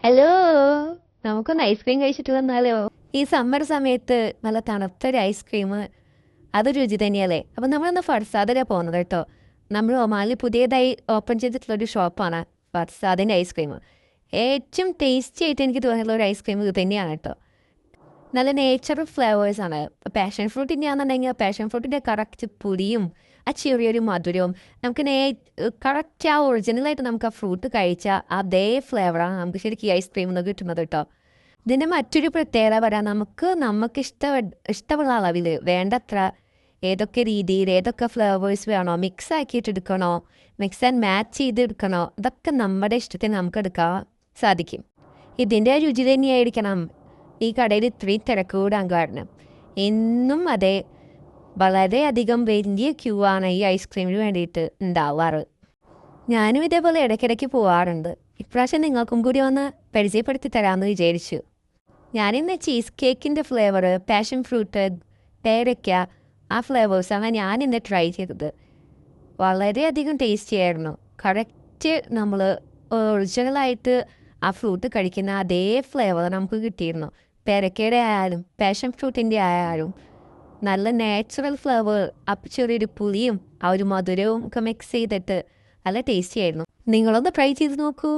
Hello, നമുക്കൊന്ന് ice cream കഴിച്ചിട്ട് വന്നാലോ? ഈ സമ്മർ സമയത്ത് നല്ല തണുത്തൊരു ഐസ്ക്രീം, അത് രുചി തന്നെയല്ലേ. അപ്പം നമ്മളൊന്ന് ഫർസാദിലാണ് പോകുന്നത് കേട്ടോ. നമ്മൾ ഒമാനിൽ പുതിയതായി ഓപ്പൺ ചെയ്തിട്ടുള്ളൊരു ഷോപ്പാണ് ഫർസാദിൻ്റെ ഐസ്ക്രീം. ഏറ്റവും ടേസ്റ്റി ആയിട്ട് എനിക്ക് തോന്നിയിട്ടുള്ള ഒരു ഐസ്ക്രീം ഇത് തന്നെയാണ് കേട്ടോ. നല്ല നേച്ചുറൽ ഫ്ലേവേഴ്സാണ്. പാഷൻ ഫ്രൂട്ടിൻ്റെ ആണെന്നുണ്ടെങ്കിൽ പാഷൻ ഫ്രൂട്ടിൻ്റെ കറക്റ്റ് പുളിയും ആ ചെറിയൊരു മധുരവും നമുക്ക് കറക്റ്റ് ആ ഒറിജിനലായിട്ട് നമുക്ക് ആ ഫ്രൂട്ട് കഴിച്ചാൽ അതേ ഫ്ലേവറാണ് നമുക്ക് ശരിക്കും ഈ ഐസ്ക്രീമിൽ നിന്ന് കിട്ടുന്നത് കേട്ടോ. ഇതിൻ്റെ മറ്റൊരു പ്രത്യേകത പറയാം, നമുക്ക് ഇഷ്ടമുള്ള അളവിൽ വേണ്ടത്ര ഏതൊക്കെ രീതിയിൽ ഏതൊക്കെ ഫ്ലേവേഴ്സ് വേണോ മിക്സ് ആക്കിയിട്ട് എടുക്കണോ, മിക്സ് ആൻഡ് മാച്ച് ചെയ്ത് എടുക്കണോ, ഇതൊക്കെ നമ്മുടെ ഇഷ്ടത്തിന് നമുക്ക് എടുക്കാൻ സാധിക്കും. ഇതിൻ്റെ രുചി തന്നെയായിരിക്കണം ഈ കടയിൽ ഇത്രയും തിരക്ക് കൂടാൻ കാരണം. എന്നും അതെ, വളരെയധികം വലിയ ക്യൂ ആണ് ഈ ഐസ്ക്രീമിന് വേണ്ടിയിട്ട് ഉണ്ടാവാറ്. ഞാനും ഇതേപോലെ ഇടയ്ക്കിടയ്ക്ക് പോവാറുണ്ട്. ഇപ്രാവശ്യം നിങ്ങൾക്കും കൂടി ഒന്ന് പരിചയപ്പെടുത്തി തരാമെന്ന് വിചാരിച്ചു. ഞാനിന്ന് ചീസ് കേക്കിൻ്റെ ഫ്ലേവർ, പാഷൻ ഫ്രൂട്ട്, പേരയ്ക്ക, ആ ഫ്ലേവേഴ്സാണ് ഞാനിന്ന് ട്രൈ ചെയ്തത്. വളരെയധികം ടേസ്റ്റി ആയിരുന്നു. കറക്റ്റ് നമ്മൾ ഒറിജിനലായിട്ട് ആ ഫ്രൂട്ട് കഴിക്കുന്ന അതേ ഫ്ലേവർ നമുക്ക് കിട്ടിയിരുന്നു. പേരയ്ക്കയുടെ ആയാലും പാഷൻ ഫ്രൂട്ടിൻ്റെ ആയാലും നല്ല നാച്ചുറൽ ഫ്ലേവർ, അപ്പം ചെറിയൊരു പുളിയും ആ ഒരു മധുരവും ഒക്കെ മിക്സ് ചെയ്തിട്ട് നല്ല ടേസ്റ്റി ആയിരുന്നു. നിങ്ങളൊന്ന് ട്രൈ ചെയ്ത് നോക്കൂ.